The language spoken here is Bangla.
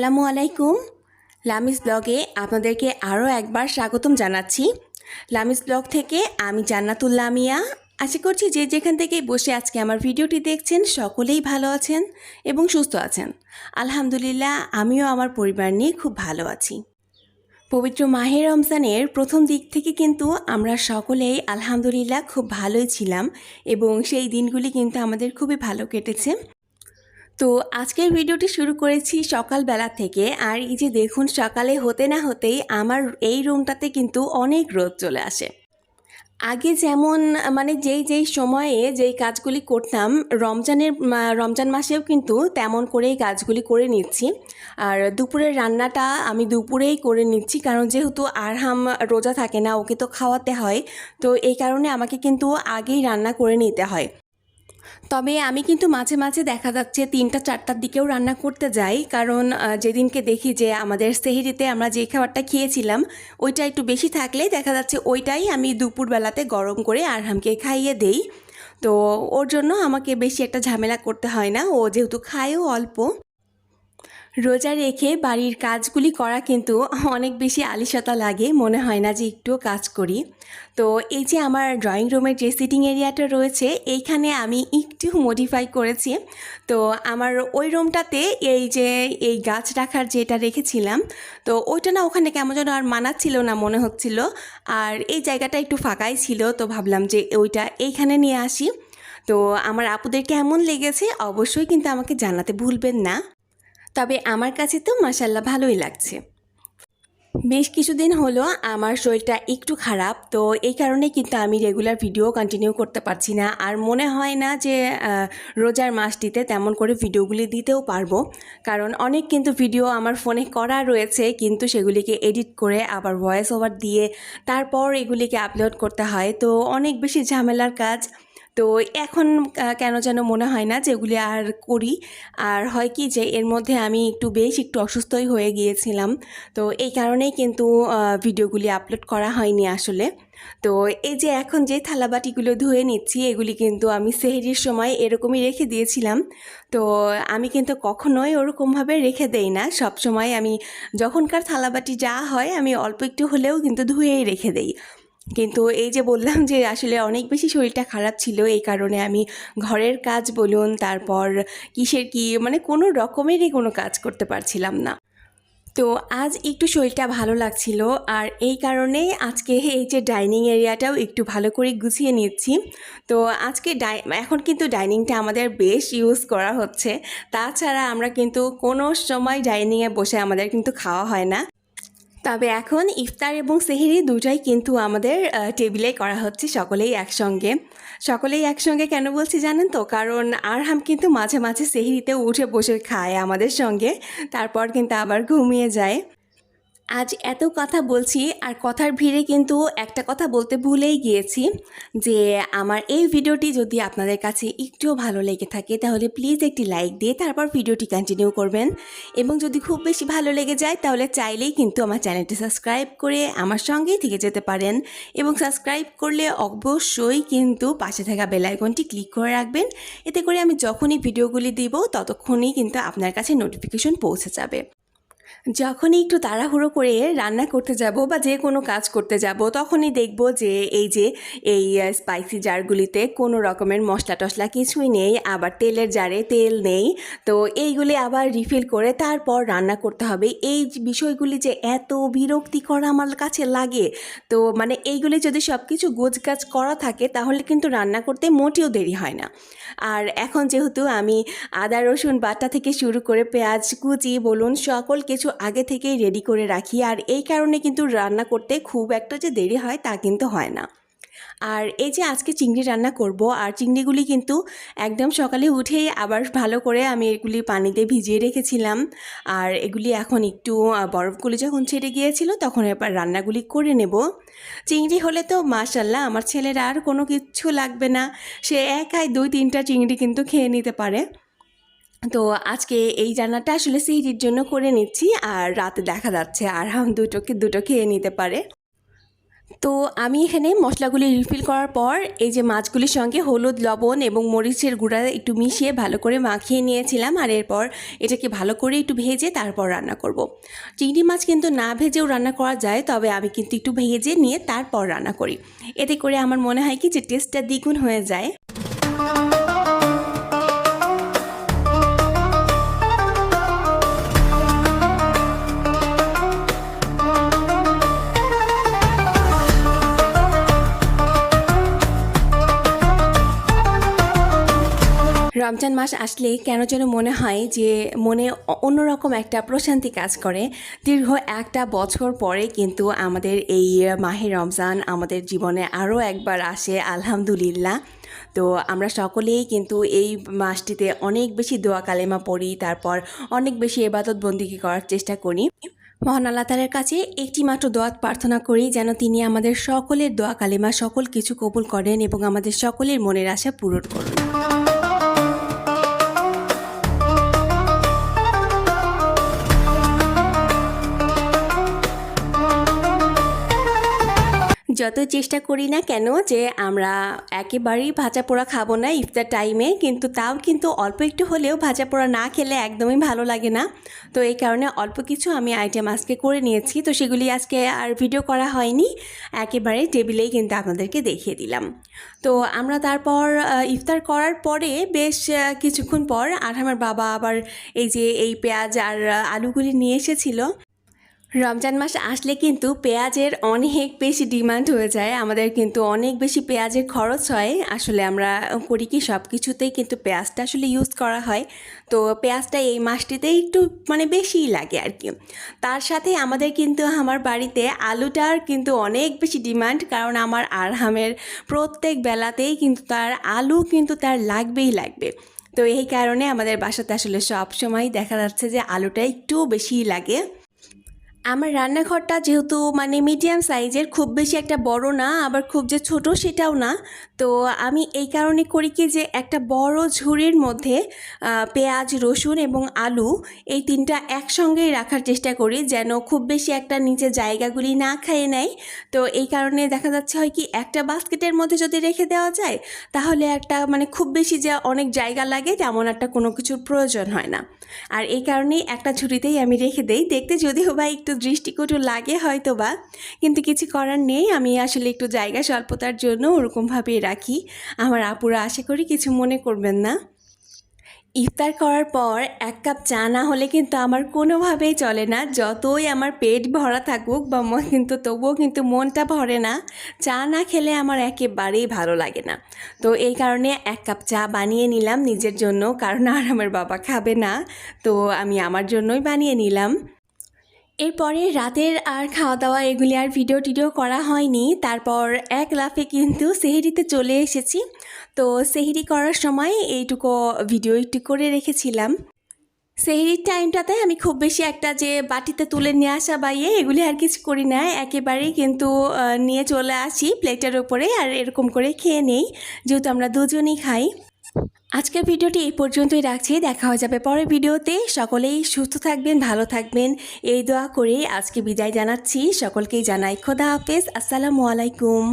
আসসালামু আলাইকুম। লামিস ব্লগে আপনাদেরকে আরও একবার স্বাগতম জানাচ্ছি। লামিস ব্লগ থেকে আমি জান্নাতুল লামিয়া। আশা করছি যে যেখান থেকে বসে আজকে আমার ভিডিওটি দেখছেন সকলেই ভালো আছেন এবং সুস্থ আছেন। আলহামদুলিল্লাহ, আমিও আমার পরিবার নিয়ে খুব ভালো আছি। পবিত্র মাহে রমজানের প্রথম দিক থেকে কিন্তু আমরা সকলেই আলহামদুলিল্লাহ খুব ভালোই ছিলাম এবং সেই দিনগুলি কিন্তু আমাদের খুবই ভালো কেটেছে। তো আজকের ভিডিওটি শুরু করেছি সকালবেলা থেকে, আর এই যে দেখুন সকালে হতে না হতেই আমার এই রুমটাতে কিন্তু অনেক রোদ চলে আসে। আগে যেমন যেই সময়ে যেই কাজগুলি করতাম রমজান মাসেও কিন্তু তেমন করেই কাজগুলি করে নিচ্ছি। আর দুপুরের রান্নাটা আমি দুপুরেই করে নিচ্ছি, কারণ যেহেতু আরহাম রোজা থাকে না, ওকে তো খাওয়াতে হয়। তো এই কারণে আমাকে কিন্তু আগেই রান্না করে নিতে হয়। তবে আমি কিন্তু মাঝে মাঝে দেখা যাচ্ছে 3টা-4টার দিকেও রান্না করতে যাই, কারণ যেদিনকে দেখি যে আমাদের সেহরিতে আমরা যে খাবারটা খেয়েছিলাম ওইটা একটু বেশি থাকলে দেখা যাচ্ছে ওইটাই আমি দুপুরবেলাতে গরম করে আরহামকে খাইয়ে দেই। তো ওর জন্য আমাকে বেশি একটা ঝামেলা করতে হয় না, ও যেহেতু খায়ও অল্প। রোজা রেখে বাড়ির কাজগুলি করা কিন্তু অনেক বেশি আলিশাতা লাগে, মনে হয় না যে একটুও কাজ করি। তো এই যে আমার ড্রয়িং রুমের যে সিটিং এরিয়াটা রয়েছে এইখানে আমি একটু মডিফাই করেছি। তো আমার ওই রুমটাতে এই গাছ রাখার যেটা রেখেছিলাম, তো ওইটা না ওখানে কেমন যেন আর মানাচ্ছিল না মনে হচ্ছিল। আর এই জায়গাটা একটু ফাঁকাই ছিল, তো ভাবলাম যে ওইটা এইখানে নিয়ে আসি। তো আমার আপুদের কেমন লেগেছে অবশ্যই কিন্তু আমাকে জানাতে ভুলবেন না। তবে আমার কাছে তো মাশাআল্লাহ ভালোই লাগছে। বেশ কিছুদিন হলো আমার শরীরটা একটু খারাপ, তো এই কারণে কিন্তু আমি রেগুলার ভিডিও কন্টিনিউ করতে পারছি না। আর মনে হয় না যে রোজার মাসটিতে তেমন করে ভিডিওগুলি দিতেও পারবো, কারণ অনেক কিন্তু ভিডিও আমার ফোনে করা রয়েছে, কিন্তু সেগুলিকে এডিট করে আবার ভয়েস ওভার দিয়ে তারপর এগুলিকে আপলোড করতে হয়। তো অনেক বেশি ঝামেলার কাজ। তো এখন কেন যেন মনে হয় না যেগুলি আর করি। আর হয় কি যে এর মধ্যে আমি একটু অসুস্থই হয়ে গিয়েছিলাম, তো এই কারণেই কিন্তু ভিডিওগুলি আপলোড করা হয়নি আসলে। তো এই যে এখন যে থালাবাটিগুলো ধুয়ে নিচ্ছি এগুলি কিন্তু আমি সেহরির সময় এরকমই রেখে দিয়েছিলাম। তো আমি কিন্তু কখনোই ওরকমভাবে রেখে দেই না, সব সময় আমি যখনকার থালাবাটি যা হয় আমি অল্প একটু হলেও কিন্তু ধুয়েই রেখে দেই। কিন্তু এই যে বললাম যে আসলে অনেক বেশি শরীরটা খারাপ ছিল, এই কারণে আমি ঘরের কাজ বলুন, তারপর কোনো রকমেরই কোনো কাজ করতে পারছিলাম না। তো আজ একটু শরীরটা ভালো লাগছিল, আর এই কারণেই আজকে এই যে ডাইনিং এরিয়াটাও একটু ভালো করে গুছিয়ে নিচ্ছি। তো আজকে এখন কিন্তু ডাইনিংটা আমাদের বেশ ইউজ করা হচ্ছে। তাছাড়া আমরা কিন্তু কোনো সময় ডাইনিংয়ে বসে আমাদের কিন্তু খাওয়া হয় না। তবে এখন ইফতার এবং সেহরি দুটাই কিন্তু আমাদের টেবিলে করা হচ্ছে সকলেই একসঙ্গে কেন বলছি জানেন তো, কারণ আরহাম কিন্তু মাঝে মাঝে সেহরিতে উঠে বসে খায় আমাদের সঙ্গে, তারপর কিন্তু আবার ঘুমিয়ে যায়। আজ এত কথা বলছি আর কথার ভিড়ে কিন্তু একটা কথা বলতে ভুলেই গিয়েছি, যে আমার এই ভিডিওটি যদি আপনাদের কাছে একটুও ভালো লেগে থাকে তাহলে প্লিজ একটি লাইক দিয়ে তারপর ভিডিওটি কন্টিনিউ করবেন। এবং যদি খুব বেশি ভালো লেগে যায় তাহলে চাইলেই কিন্তু আমার চ্যানেলটি সাবস্ক্রাইব করে আমার সঙ্গেই থেকে যেতে পারেন। এবং সাবস্ক্রাইব করলে অবশ্যই কিন্তু পাশে থাকা বেল আইকনটি ক্লিক করে রাখবেন, এতে করে আমি যখনই ভিডিওগুলি দিব ততক্ষণই কিন্তু আপনার কাছে নোটিফিকেশন পৌঁছে যাবে। যখনই একটু তাড়াহুড়ো করে রান্না করতে যাব বা যে কোনো কাজ করতে যাব তখনই দেখব যে এই স্পাইসি জারগুলিতে কোনো রকমের মশলা টশলা কিছুই নেই, আবার তেলের জারে তেল নেই। তো এইগুলি আবার রিফিল করে তারপর রান্না করতে হবে। এই বিষয়গুলি যে এত বিরক্তিকর আমার কাছে লাগে। তো এইগুলি যদি সব কিছু গোছগাছ করা থাকে তাহলে কিন্তু রান্না করতে মোটেও দেরি হয় না। আর এখন যেহেতু আমি আদা রসুন বাটা থেকে শুরু করে পেঁয়াজ কুচি বলুন সকল কিছু আগে থেকেই রেডি করে রাখি, আর এই কারণে কিন্তু রান্না করতে খুব একটা যে দেরি হয় তা কিন্তু হয় না। আর এই যে আজকে চিংড়ি রান্না করব, আর চিংড়িগুলি কিন্তু একদম সকালে উঠেই আবার ভালো করে আমি এগুলি পানিতে ভিজিয়ে রেখেছিলাম। আর এগুলি এখন একটু বরফগুলি যখন ছেড়ে গিয়েছিল তখন এবার রান্নাগুলি করে নেব। চিংড়ি হলে তো মাশাল্লাহ আমার ছেলের আর কোনো কিচ্ছু লাগবে না, সে একাই 2-3টা চিংড়ি কিন্তু খেয়ে নিতে পারে। তো আজকে এই রান্নাটা আসলে সেহরির জন্য করে নিচ্ছি, আর রাতে দেখা যাচ্ছে আরহাম দুটো খেয়ে নিতে পারে। তো আমি এখানে মশলাগুলি রিফিল করার পর এই যে মাছগুলির সঙ্গে হলুদ, লবণ এবং মরিচের গুঁড়া একটু মিশিয়ে ভালো করে মাখিয়ে নিয়েছিলাম। আর এরপর এটাকে ভালো করে একটু ভেজে তারপর রান্না করব। চিংড়ি মাছ কিন্তু না ভেজেও রান্না করা যায়, তবে আমি কিন্তু একটু ভেজে নিয়ে তারপর রান্না করি। এতে করে আমার মনে হয় কি যে টেস্টটা দ্বিগুণ হয়ে যায়। রমজান মাস আসলে কেন যেন মনে হয় যে মনে অন্যরকম একটা প্রশান্তি কাজ করে। দীর্ঘ একটা বছর পরে কিন্তু আমাদের এই মাহে রমজান আমাদের জীবনে আরও একবার আসে, আলহামদুলিল্লাহ। তো আমরা সকলেই কিন্তু এই মাসটিতে অনেক বেশি দোয়া কালেমা পড়ি, তারপর অনেক বেশি ইবাদত বন্দিগি করার চেষ্টা করি। মহান আল্লাহ তাআলার কাছে একটি মাত্র দোয়া প্রার্থনা করি যেন তিনি আমাদের সকলের দোয়া কালেমা সকল কিছু কবুল করেন এবং আমাদের সকলের মনের আশা পূরণ করুন। যত চেষ্টা করি না কেন যে আমরা একেবারেই ভাজা পোড়া খাবো না ইফতার টাইমে, কিন্তু তাও কিন্তু অল্প একটু হলেও ভাজা পোড়া না খেলে একদমই ভালো লাগে না। তো এই কারণে অল্প কিছু আমি আইটেম আজকে করে নিয়েছি, তো সেগুলি আজকে আর ভিডিও করা হয়নি, একেবারে টেবিলেই কিন্তু আপনাদেরকে দেখিয়ে দিলাম। তো আমরা তারপর ইফতার করার পরে বেশ কিছুক্ষণ পর আর আমার বাবা আবার এই যে এই পেঁয়াজ আর আলুগুলি নিয়ে এসেছিল। রমজান মাস আসলে কিন্তু পেঁয়াজের অনেক বেশি ডিমান্ড হয়ে যায়, আমাদের কিন্তু অনেক বেশি পেঁয়াজের খরচ হয়। আসলে আমরা করি কি সব কিছুতেই কিন্তু পেঁয়াজটা আসলে ইউজ করা হয়, তো পেঁয়াজটা এই মাসটিতে একটু মানে বেশিই লাগে আর কি। তার সাথে আমাদের কিন্তু আমার বাড়িতে আলুটার কিন্তু অনেক বেশি ডিমান্ড, কারণ আমার আরহামের প্রত্যেক বেলাতেই কিন্তু তার আলু কিন্তু তার লাগবেই লাগবে। তো এই কারণে আমাদের বাসাতে আসলে সব সময় দেখা যাচ্ছে যে আলুটা একটু বেশিই লাগে। আমার রান্নাঘরটা যেহেতু মানে মিডিয়াম সাইজের, খুব বেশি একটা বড় না আবার খুব যে ছোট সেটাও না, তো আমি এই কারণে করি কি যে একটা বড় ঝুড়ির মধ্যে পেঁয়াজ, রসুন এবং আলু এই তিনটা একসঙ্গেই রাখার চেষ্টা করি যেন খুব বেশি একটা নিচে জায়গাগুলি না খেয়ে নেয়। তো এই কারণে দেখা যাচ্ছে হয় কি একটা বাস্কেটের মধ্যে যদি রেখে দেওয়া যায় তাহলে একটা মানে খুব বেশি যে অনেক জায়গা লাগে তেমন একটা কোনো কিছুর প্রয়োজন হয় না। আর এই কারণেই একটা ঝুড়িতেই আমি রেখে দেই। দেখতে যদিও বা একটু দৃষ্টিকটু লাগে হয়তো বা, কিন্তু কিছু করার নেই, আমি আসলে একটু জায়গা স্বল্পতার জন্য ওরকমভাবেই রাখি। আমার আপুরা আশা করি কিছু মনে করবেন না। ইফতার করার পর এক কাপ চা না হলে কিন্তু আমার কোনোভাবেই চলে না, যতই আমার পেট ভরা থাকুক বা কিন্তু তবুও কিন্তু মনটা ভরে না। চা না খেলে আমার একেবারেই ভালো লাগে না। তো এই কারণে এক কাপ চা বানিয়ে নিলাম নিজের জন্য, কারণ আর আমার বাবা খাবে না, তো আমি আমার জন্যই বানিয়ে নিলাম। এরপরে রাতের আর খাওয়া দাওয়া এগুলি আর ভিডিও টিডিও করা হয়নি। তারপর এক লাফে কিন্তু সেহরিতে চলে এসেছি। তো সেহরি করার সময় এইটুকু ভিডিও একটু করে রেখেছিলাম। সেহরির টাইমটাতে আমি খুব বেশি একটা যে বাটিতে তুলে নিয়ে আসা বা এগুলি আর কিছু করি না, একেবারেই কিন্তু নিয়ে চলে আসি প্লেটের ওপরে আর এরকম করে খেয়ে নেই, যেহেতু আমরা দুজনেই খাই। আজকের ভিডিওটি এই পর্যন্তই রাখছি, দেখা হয়ে যাবে পরের ভিডিওতে। সকলেই সুস্থ থাকবেন, ভালো থাকবেন এই দোয়া করে আজকে বিদায় জানাচ্ছি। সকলকেই জানাই খোদা হাফেজ, আসসালামু আলাইকুম।